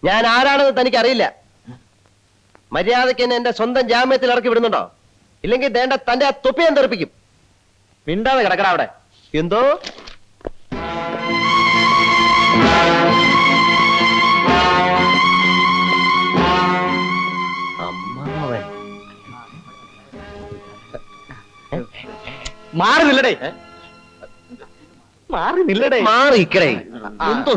ഞാൻ ആരാണെന്ന് തനിക്ക് അറിയില്ല. മര്യാദയ്ക്ക് എന്നെ എന്റെ സ്വന്തം ജാമ്യത്തിൽ ഇറക്കി വിടുന്നുണ്ടോ? ഇല്ലെങ്കിൽ വേണ്ട തന്റെ ആ തൊപ്പി ഞാൻ തെറിപ്പിക്കും. മിണ്ടാതെ കിടക്കട അവിടെ. എന്തോ അമ്മാവൻ മാറി നില്ലടേ, മാറി നില്ലടേ, മാറി ഇക്കടേ. എന്തോ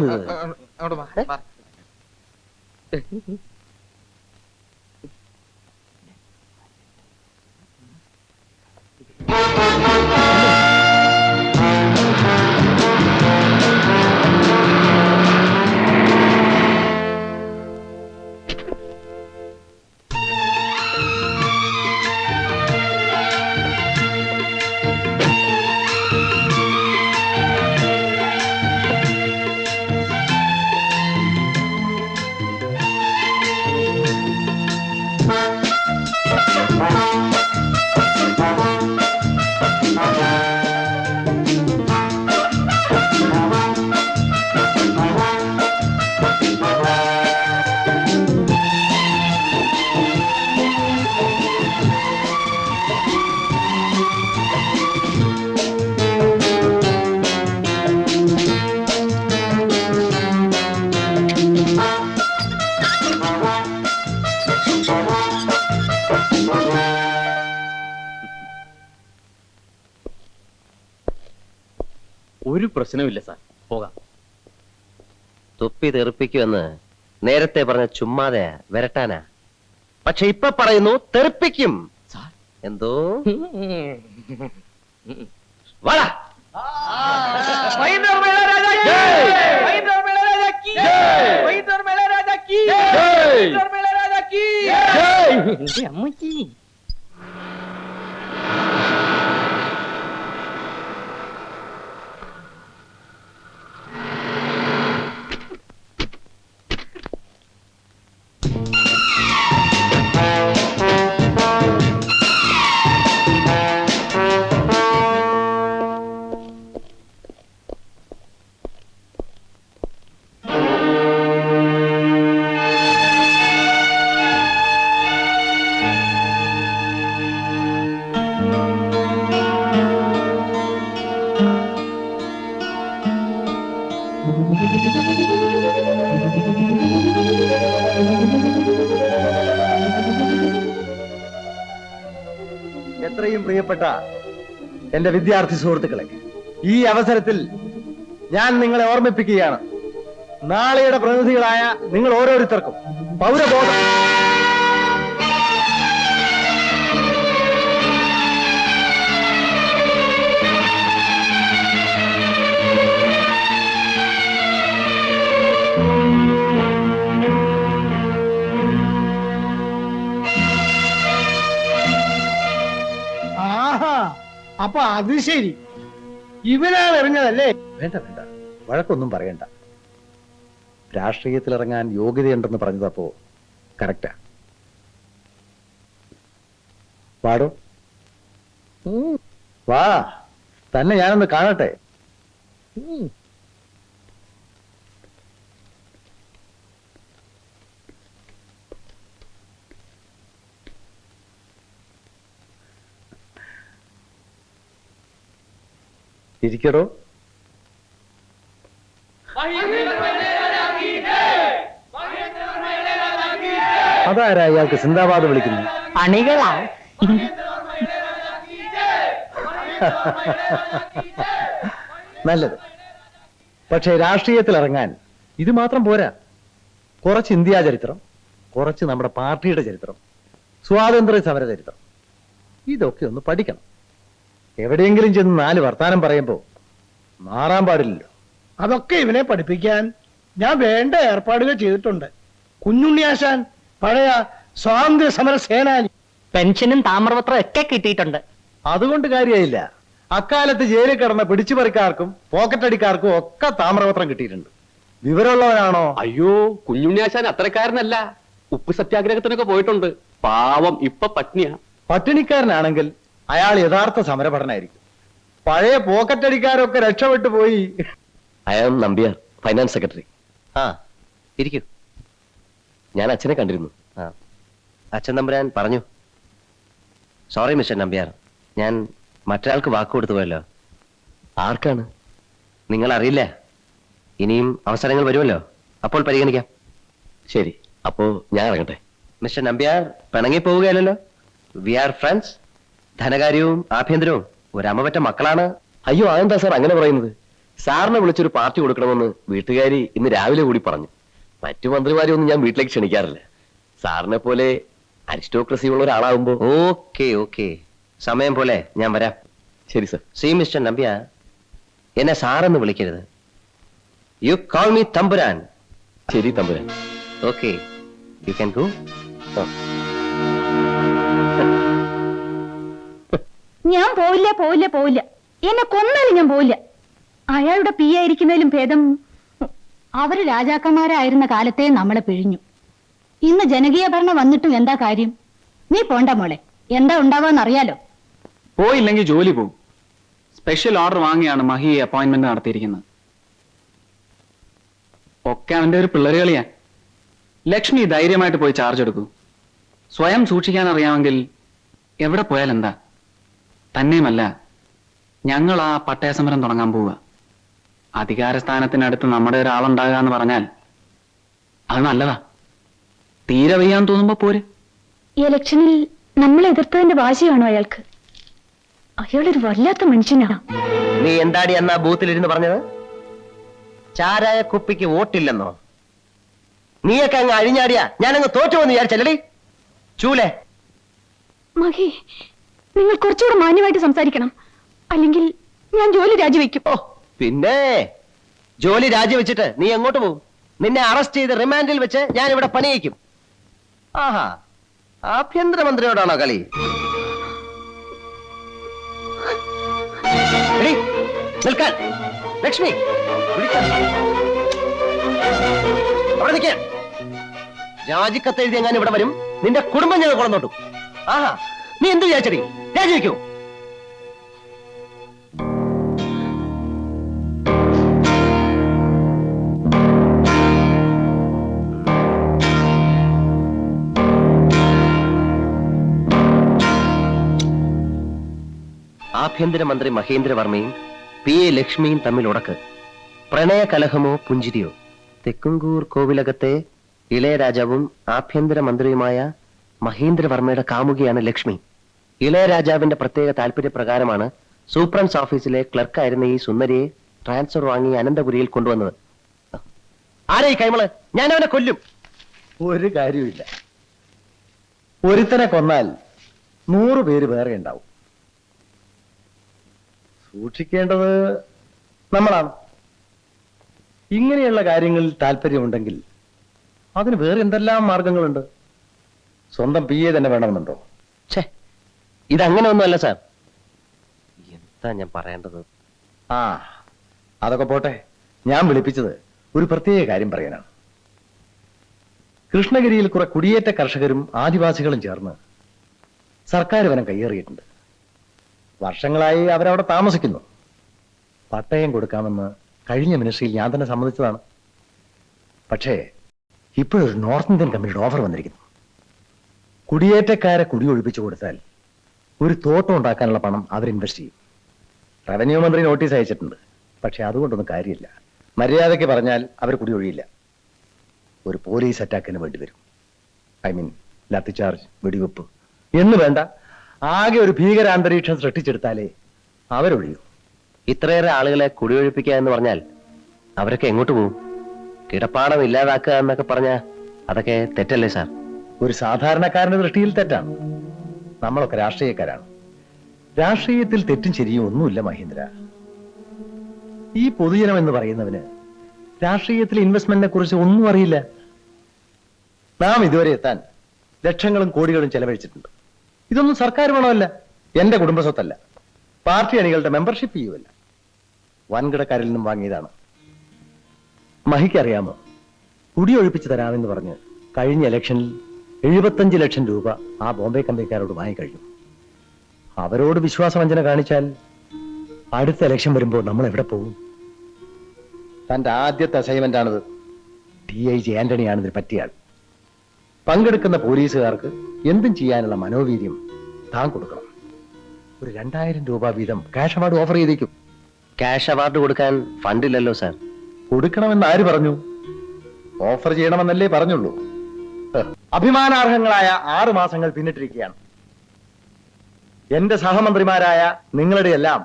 ഒരു പ്രശ്നമില്ല സാർ, പോകാം. തൊപ്പി തെറിപ്പിക്കുമെന്ന് നേരത്തെ പറഞ്ഞ ചുമ്മാതെ വരട്ടാനാ. പക്ഷെ ഇപ്പൊ പറയുന്നു തെറിപ്പിക്കും. എന്തോ വാടാ. അമ്മച്ചി എത്രയും പ്രിയപ്പെട്ട എന്റെ വിദ്യാർത്ഥി സുഹൃത്തുക്കളെ, ഈ അവസരത്തിൽ ഞാൻ നിങ്ങളെ ഓർമ്മിപ്പിക്കുകയാണ്, നാളെയുടെ പ്രതിനിധികളായ നിങ്ങൾ ഓരോരുത്തർക്കും പൗരബോധം അപ്പൊ അത് ശരി, ഇവനാണ് എറിഞ്ഞതല്ലേ? വേണ്ട വേണ്ട, വഴക്കൊന്നും പറയണ്ട. രാഷ്ട്രീയത്തിലിറങ്ങാൻ യോഗ്യതയുണ്ടെന്ന് പറഞ്ഞതപ്പോ കറക്റ്റാ. വാടോ, വാ, തന്നെ ഞാനൊന്ന് കാണട്ടെ. ഇരിക്കടോ. അതാരാ ഇയാൾക്ക് സിന്ദാബാദ് വിളിക്കുന്നു? അണികളാ. നല്ലത്. പക്ഷേ രാഷ്ട്രീയത്തിൽ ഇറങ്ങാൻ ഇത് മാത്രം പോരാ. കുറച്ച് ഇന്ത്യാ ചരിത്രം, കുറച്ച് നമ്മുടെ പാർട്ടിയുടെ ചരിത്രം, സ്വാതന്ത്ര്യ സമര ചരിത്രം, ഇതൊക്കെ ഒന്ന് പഠിക്കണം. എവിടെയെങ്കിലും ചെന്ന് 4 വർത്താനം പറയുമ്പോ മാറാൻ പാടില്ലല്ലോ. അതൊക്കെ ഇവനെ പഠിപ്പിക്കാൻ ഞാൻ വേണ്ട ഏർപ്പാടുകൾ ചെയ്തിട്ടുണ്ട്. കുഞ്ഞുണ്ണിയാശാൻ പഴയ സ്വാതന്ത്ര്യ സമര സേനാനി, പെൻഷനും താമ്രപത്രം ഒക്കെ കിട്ടിയിട്ടുണ്ട്. അതുകൊണ്ട് കാര്യമായില്ല. അക്കാലത്ത് ജയിലിൽ കിടന്ന പിടിച്ചുപറിക്കാർക്കും പോക്കറ്റടിക്കാർക്കും ഒക്കെ താമ്രപത്രം കിട്ടിയിട്ടുണ്ട്. വിവരമുള്ളവരാണോ? അയ്യോ, കുഞ്ഞുണ്ണിയാശാൻ അത്രക്കാരനല്ല. ഉപ്പ് സത്യാഗ്രഹത്തിനൊക്കെ പോയിട്ടുണ്ട്. പാവം ഇപ്പൊ പത്നിയാ. പട്ടിണിക്കാരനാണെങ്കിൽ അയാൾ യഥാർത്ഥ സമരഭടനായിരിക്കും. പഴയ പോക്കറ്റടിക്കാരൊക്കെ രക്ഷപ്പെട്ടു പോയി. I am Nambiar, finance secretary. ആ, ഇരിക്കൂ. ഞാൻ അച്ഛനെ കണ്ടിരുന്നു. ആ, അച്ഛൻ തമ്പുരാൻ പറഞ്ഞു. സോറി മിസ്റ്റർ നമ്പ്യാർ, ഞാൻ മറ്റൊരാൾക്ക് വാക്ക് കൊടുത്തു പോയല്ലോ. ആർക്കാണ്? നിങ്ങൾ അറിയില്ല. ഇനിയും അവസരങ്ങൾ വരുമല്ലോ, അപ്പോൾ പരിഗണിക്കാം. ശരി, അപ്പോ ഞാൻ ഇറങ്ങട്ടെ. മിസ്റ്റർ നമ്പ്യാർ പിണങ്ങി പോവുകയല്ലോ. We are friends. ധനകാര്യവും ആഭ്യന്തരവും ഒരമ്മ മക്കളാണ്. അയ്യോ, അതെന്താ സാർ അങ്ങനെ പറയുന്നത്? സാറിനെ വിളിച്ചൊരു പാർട്ടി കൊടുക്കണമെന്ന് വീട്ടുകാരി ഇന്ന് രാവിലെ കൂടി പറഞ്ഞു. മറ്റു മന്ത്രിമാരെ ഒന്നും ഞാൻ വീട്ടിലേക്ക് ക്ഷണിക്കാറില്ല. സാറിനെ പോലെ അരിസ്റ്റോക്രസി ഉള്ള ഒരാളാകുമ്പോ. ഓക്കെ ഓക്കെ, സമയം പോലെ ഞാൻ വരാം. ശരി സാർ. സി മിസ്റ്റർ നമ്പ്യാർ, എന്നെ സാറെന്ന് വിളിക്കരുത്. യു കോൾ മീ തമ്പുരാൻ. ശരി തമ്പുരാൻ. Okay, you can go. ഞാൻ പോവില്ല പോവില്ല പോവില്ല, എന്നെ കൊന്നാലും ഞാൻ പോവില്ല. അയാളുടെ പി ആയിരിക്കുന്നതിലും ഭേദം അവര് രാജാക്കന്മാരായിരുന്ന കാലത്തെ നമ്മളെ പിഴിഞ്ഞു. ഇന്ന് ജനകീയ ഭരണം വന്നിട്ടും എന്താ കാര്യം? നീ പോണ്ട മോളെ, എന്താ ഉണ്ടാവാന്നറിയാലോ. പോയില്ലെങ്കിൽ ജോലി പോകും. സ്പെഷ്യൽ ഓർഡർ വാങ്ങിയാണ് മഹി അപ്പോയിന്റ്മെന്റ് നടത്തിയിരിക്കുന്നത്. ഒക്കെ അവന്റെ ഒരു പിള്ളേരുകളിയാ. ലക്ഷ്മി ധൈര്യമായിട്ട് പോയി ചാർജ് എടുക്കൂ. സ്വയം സൂക്ഷിക്കാൻ അറിയാമെങ്കിൽ എവിടെ പോയാൽ എന്താ? തന്നെയുമല്ല, ഞങ്ങൾ ആ പട്ടയ സമരം തുടങ്ങാൻ പോവുക. അധികാരസ്ഥാനത്തിനടുത്ത് നമ്മുടെ ഒരാളുണ്ടാകുക എന്ന് പറഞ്ഞാൽ അത് നല്ലതാ. തീരെ വയ്യാൻ തോന്നുമ്പോ പോര്. ഇലക്ഷനിൽ നമ്മൾ എതിർത്തതിന്റെ വാശിയാണോ അയാൾക്ക്? അയാളൊരു വല്ലാത്ത മനുഷ്യനാണ്. നീ എന്താടി എന്നാ ബൂത്തിലിരുന്ന് പറഞ്ഞത്? ചാരായ കുപ്പിക്ക് വോട്ടില്ലെന്നോ? നീയൊക്കെ അങ്ങ് അഴിഞ്ഞാടിയാ ഞാനങ്ങ് തോറ്റുപോന്ന് വിചാരിച്ചല്ലടി ചൂലേ. മഹി, നിങ്ങൾ കുറച്ചുകൂടെ മാന്യമായിട്ട് സംസാരിക്കണം, അല്ലെങ്കിൽ ഞാൻ ജോലി രാജിവെക്കും. ഓ പിന്നെ ജോലി രാജിവെച്ചിട്ട് നീ എങ്ങോട്ട് പോകും? നിന്നെ അറസ്റ്റ് ചെയ്ത് റിമാൻഡിൽ വെച്ച് ഞാൻ ഇവിടെ പണിയിക്കും. ആഹാ, ആഭ്യന്തരമന്ത്രിയോടാണോ കളി? എടീ, നിൽക്കാൻ. ലക്ഷ്മി, വിളിക്കാൻ. അവിടെ നിൽക്കാൻ. രാജിക്കത്ത് എഴുതി എങ്ങാനും ഇവിടെ വരും, നിന്റെ കുടുംബം ഞങ്ങൾ കൊളന്നോട്ടു. ആഹാ, നീ എന്ത് വിചാരിച്ചടി? രാജിവെക്കൂ. ആഭ്യന്തരമന്ത്രി മഹേന്ദ്രവർമ്മയും പി എ ലക്ഷ്മിയും തമ്മിൽ ഉടക്ക്. പ്രണയ കലഹമോ പുഞ്ചിരിയോ? തെക്കുംകൂർ കോവിലകത്തെ ഇളയരാജാവും ആഭ്യന്തരമന്ത്രിയുമായ മഹേന്ദ്രവർമ്മയുടെ കാമുകിയാണ് ലക്ഷ്മി. ഇളയരാജാവിന്റെ പ്രത്യേക താല്പര്യപ്രകാരമാണ് സൂപ്രണ്ട്സ് ഓഫീസിലെ ക്ലർക്കായിരുന്ന ഈ സുന്ദരിയെ ട്രാൻസ്ഫർ വാങ്ങി അനന്തപുരിയിൽ കൊണ്ടുവന്നത്. ആരെ ഈ കൈമള്? ഞാൻ അവനെ കൊല്ലും. ഒരു കാര്യമില്ല. ഒരുത്തനെ കൊന്നാൽ 100 പേര് വേറെ ഉണ്ടാവും. സൂക്ഷിക്കേണ്ടത് നമ്മളാണ്. ഇങ്ങനെയുള്ള കാര്യങ്ങളിൽ താല്പര്യമുണ്ടെങ്കിൽ അതിന് വേറെ എന്തെല്ലാം മാർഗങ്ങളുണ്ട്. സ്വന്തം പി എ തന്നെ വേണമെന്നുണ്ടോ? ഛേ, ഇതങ്ങനെ ഒന്നുമല്ല സാർ. എന്താ ഞാൻ പറയേണ്ടത്? ആ, അതൊക്കെ പോട്ടെ. ഞാൻ വിളിപ്പിച്ചത് ഒരു പ്രത്യേക കാര്യം പറയാനാണ്. കൃഷ്ണഗിരിയിൽ കുറെ കുടിയേറ്റ കർഷകരും ആദിവാസികളും ചേർന്ന് സർക്കാർ വനം കയ്യേറിയിട്ടുണ്ട്. വർഷങ്ങളായി അവരവിടെ താമസിക്കുന്നു. പട്ടയം കൊടുക്കാമെന്ന് കഴിഞ്ഞ മിനിസ്ട്രിയിൽ ഞാൻ തന്നെ സമ്മതിച്ചതാണ്. പക്ഷേ ഇപ്പോഴൊരു നോർത്ത് ഇന്ത്യൻ കമ്പനിയുടെ ഓഫർ വന്നിരിക്കുന്നു. കുടിയേറ്റക്കാരെ കുടിയൊഴിപ്പിച്ചു കൊടുത്താൽ ഒരു തോട്ടം ഉണ്ടാക്കാനുള്ള പണം അവർ ഇൻവെസ്റ്റ് ചെയ്യും. റവന്യൂ മന്ത്രി നോട്ടീസ് അയച്ചിട്ടുണ്ട്. പക്ഷെ അതുകൊണ്ടൊന്നും കാര്യമില്ല. മര്യാദയ്ക്ക് പറഞ്ഞാൽ അവർ കുടിയൊഴിയില്ല. ഒരു പോലീസ് അറ്റാക്കിന് വേണ്ടി വരും. ഐ മീൻ ലാത്തിചാർജ്, വെടിവെപ്പ് എന്ന് വേണ്ട, ആകെ ഒരു ഭീകരാന്തരീക്ഷം സൃഷ്ടിച്ചെടുത്താലേ അവരൊഴിയൂ. ഇത്രയേറെ ആളുകളെ കുടിയൊഴിപ്പിക്കുക എന്ന് പറഞ്ഞാൽ അവരൊക്കെ എങ്ങോട്ട് പോകും? കിടപ്പാടം ഇല്ലാതാക്കുക എന്നൊക്കെ പറഞ്ഞാൽ അതൊക്കെ തെറ്റല്ലേ സാർ? ഒരു സാധാരണക്കാരന്റെ ദൃഷ്ടിയിൽ തെറ്റാണ്. നമ്മളൊക്കെ രാഷ്ട്രീയക്കാരാണ്. രാഷ്ട്രീയത്തിൽ തെറ്റും ശരിയും ഒന്നുമില്ല മഹേന്ദ്ര. ഈ പൊതുജനം എന്ന് പറയുന്നവന് രാഷ്ട്രീയത്തിൽ ഇൻവെസ്റ്റ്മെന്റിനെ കുറിച്ച് ഒന്നും അറിയില്ല. നാം ഇതുവരെ എത്താൻ ലക്ഷങ്ങളും കോടികളും ചെലവഴിച്ചിട്ടുണ്ട്. ഇതൊന്നും സർക്കാർ പണമല്ല, എന്റെ കുടുംബസ്വത്തല്ല, പാർട്ടി അണികളുടെ മെമ്പർഷിപ്പ് ചെയ്യുമല്ല, വൻകിടക്കാരിൽ നിന്നും വാങ്ങിയതാണ്. മഹിക്കറിയാമോ, കുടിയൊഴിപ്പിച്ച് തരാമെന്ന് പറഞ്ഞ് കഴിഞ്ഞ ഇലക്ഷനിൽ 75 ലക്ഷം രൂപ ആ ബോംബെ കമ്പനിക്കാരോട് വാങ്ങിക്കഴിഞ്ഞു. അവരോട് വിശ്വാസവഞ്ചന കാണിച്ചാൽ അടുത്ത ഇലക്ഷൻ വരുമ്പോൾ നമ്മൾ എവിടെ പോകും? തന്റെ ആദ്യത്തെ അസൈൻമെന്റ് ആണിത്. DIG ആന്റണിയാണ് ഇതിന് പറ്റിയ ആൾ. പങ്കെടുക്കുന്ന പോലീസുകാർക്ക് എന്തും ചെയ്യാനുള്ള മനോവീര്യം താൻ കൊടുക്കണം. ഒരു 2000 രൂപ വീതം ക്യാഷ് അവാർഡ് ഓഫർ ചെയ്തേക്കും. ക്യാഷ് അവാർഡ് കൊടുക്കാൻ ഫണ്ടില്ലല്ലോ സാർ. കൊടുക്കണമെന്ന് ആര് പറഞ്ഞു? ഓഫർ ചെയ്യണമെന്നല്ലേ പറഞ്ഞുള്ളൂ. അഭിമാനാർഹങ്ങളായ 6 മാസങ്ങൾ പിന്നിട്ടിരിക്കുകയാണ്. എന്റെ സഹമന്ത്രിമാരായ നിങ്ങളുടെ എല്ലാം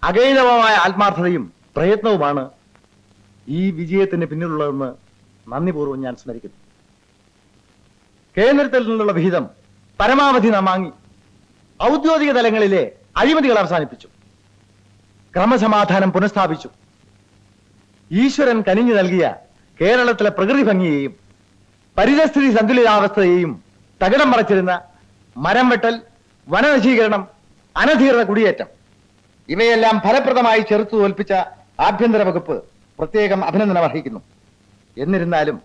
അകൈനവമായ ആത്മാർത്ഥതയും പ്രയത്നവുമാണ് ഈ വിജയത്തിന് പിന്നിലുള്ളതെന്ന് നന്ദിപൂർവ്വം ഞാൻ സ്മരിക്കുന്നു. കേന്ദ്രത്തിൽ നിന്നുള്ള വിഹിതം പരമാവധി നാം വാങ്ങി ഔദ്യോഗിക തലങ്ങളിലെ അഴിമതികൾ അവസാനിപ്പിച്ചു. ക്രമസമാധാനം പുനഃസ്ഥാപിച്ചു. ഈശ്വരൻ കനിഞ്ഞു നൽകിയ കേരളത്തിലെ പ്രകൃതി ഭംഗിയെയും പരിതസ്ഥിതി സന്തുലിതാവസ്ഥയെയും തകിടം മറച്ചിരുന്ന മരം വെട്ടൽ, വനനശീകരണം, അനധികൃത കുടിയേറ്റം ഇവയെല്ലാം ഫലപ്രദമായി ചെറുത്തു തോൽപ്പിച്ച ആഭ്യന്തര വകുപ്പ് പ്രത്യേകം അഭിനന്ദനം അർഹിക്കുന്നു. എന്നിരുന്നാലും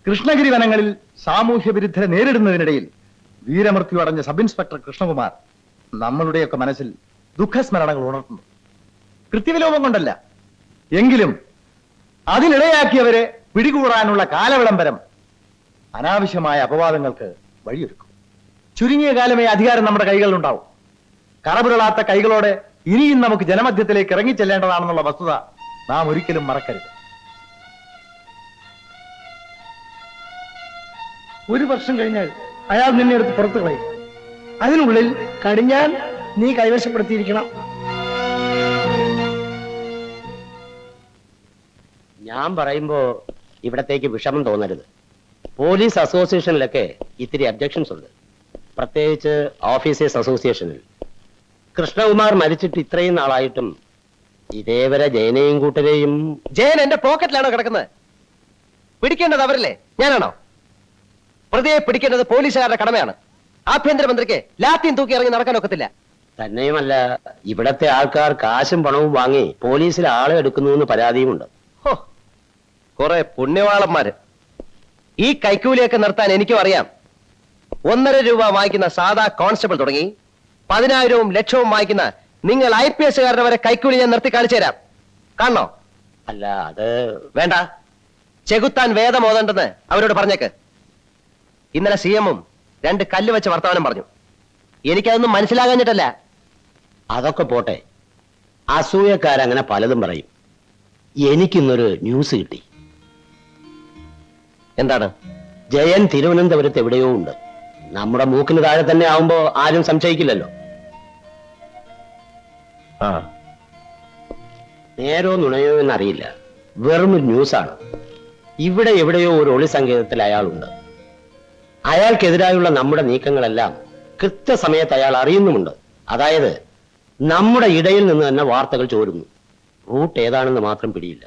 കൃഷ്ണഗിരി വനങ്ങളിൽ സാമൂഹ്യ വിരുദ്ധരെ നേരിടുന്നതിനിടയിൽ വീരമൃത്യു അടഞ്ഞ സബ് ഇൻസ്പെക്ടർ കൃഷ്ണകുമാർ നമ്മളുടെയൊക്കെ മനസ്സിൽ ദുഃഖസ്മരണകൾ ഉണർത്തുന്നു. കൃത്യവിലോപം കൊണ്ടല്ല, എങ്കിലും അതിനിടയാക്കിയവരെ പിടികൂടാനുള്ള കാലവിളംബരം അനാവശ്യമായ അപവാദങ്ങൾക്ക് വഴിയൊരുക്കും. ചുരുങ്ങിയ കാലമേ അധികാരം നമ്മുടെ കൈകളിലുണ്ടാവും. കറപുരളാത്ത കൈകളോടെ ഇനിയും നമുക്ക് ജനമധ്യത്തിലേക്ക് ഇറങ്ങിച്ചെല്ലേണ്ടതാണെന്നുള്ള വസ്തുത നാം ഒരിക്കലും മറക്കരുത്. 1 വർഷം കഴിഞ്ഞാൽ അയാൾ നിന്നെ എടുത്ത് പുറത്തു കളയും. അതിനുള്ളിൽ കടിഞ്ഞാൻ നീ കൈവശപ്പെടുത്തിയിരിക്കണം. ഞാൻ പറയുമ്പോ ഇവിടത്തേക്ക് വിഷമം തോന്നരുത്. പോലീസ് അസോസിയേഷനിലൊക്കെ ഇത്തിരി അബ്ജക്ഷൻസ് ഉണ്ട്, പ്രത്യേകിച്ച് ഓഫീസേഴ്സ് അസോസിയേഷനിൽ. കൃഷ്ണകുമാർ മരിച്ചിട്ട് ഇത്രയും നാളായിട്ടും ഇതേവരെ ജയനെയും കൂട്ടരെയും. ജയൻ എന്റെ പോക്കറ്റിലാണോ കിടക്കുന്നത്? പിടിക്കേണ്ടത് അവരല്ലേ, ഞാനാണോ? പ്രതിയെ പിടിക്കേണ്ടത് പോലീസുകാരുടെ കടമയാണ്. ആഭ്യന്തരമന്ത്രിക്ക് ലാത്തിയും തൂക്കി ഇറങ്ങി നടക്കാൻ ഒക്കത്തില്ല. തന്നെയുമല്ല, ഇവിടത്തെ ആൾക്കാർ കാശും പണവും വാങ്ങി പോലീസിൽ ആളെ എടുക്കുന്നു എന്ന് പരാതിയുമുണ്ട്. ഹോ, കുറെ പുണ്യവാളന്മാര്. ഈ കൈക്കൂലിയൊക്കെ നിർത്താൻ എനിക്കും അറിയാം. 1.5 രൂപ വാങ്ങിക്കുന്ന സാധാ കോൺസ്റ്റബിൾ തുടങ്ങി 10,000-ഉം ലക്ഷവും വാങ്ങിക്കുന്ന നിങ്ങൾ IPS-കാരുടെ വരെ കൈക്കൂലി ഞാൻ നിർത്തി കാണിച്ചു തരാം. കാണണോ? അല്ല, അത് വേണ്ട. ചെകുത്താൻ വേദം ഓതണ്ടെന്ന് അവരോട് പറഞ്ഞേക്ക്. ഇന്നലെ CM-ഉം 2 കല്ല് വെച്ച് വർത്തമാനം പറഞ്ഞു. എനിക്കതൊന്നും മനസ്സിലാകാഞ്ഞിട്ടല്ല. അതൊക്കെ പോട്ടെ, അസൂയക്കാരങ്ങനെ പലതും പറയും. എനിക്കിന്നൊരു ന്യൂസ് കിട്ടി. എന്താണ്? ജയൻ തിരുവനന്തപുരത്ത് എവിടെയോ ഉണ്ട്. നമ്മുടെ മൂക്കിന് താഴെ തന്നെ ആവുമ്പോ ആരും സംശയിക്കില്ലല്ലോ. നേരോ നുണയോ എന്നറിയില്ല, വെറും ഒരു ന്യൂസാണ്. ഇവിടെ എവിടെയോ ഒരു ഒളി സങ്കേതത്തിൽ അയാളുണ്ട്. അയാൾക്കെതിരായുള്ള നമ്മുടെ നീക്കങ്ങളെല്ലാം കൃത്യസമയത്ത് അയാൾ അറിയുന്നുമുണ്ട്. അതായത് നമ്മുടെ ഇടയിൽ നിന്ന് തന്നെ വാർത്തകൾ ചോരുന്നു. റൂട്ട് ഏതാണെന്ന് മാത്രം പിടിയില്ല.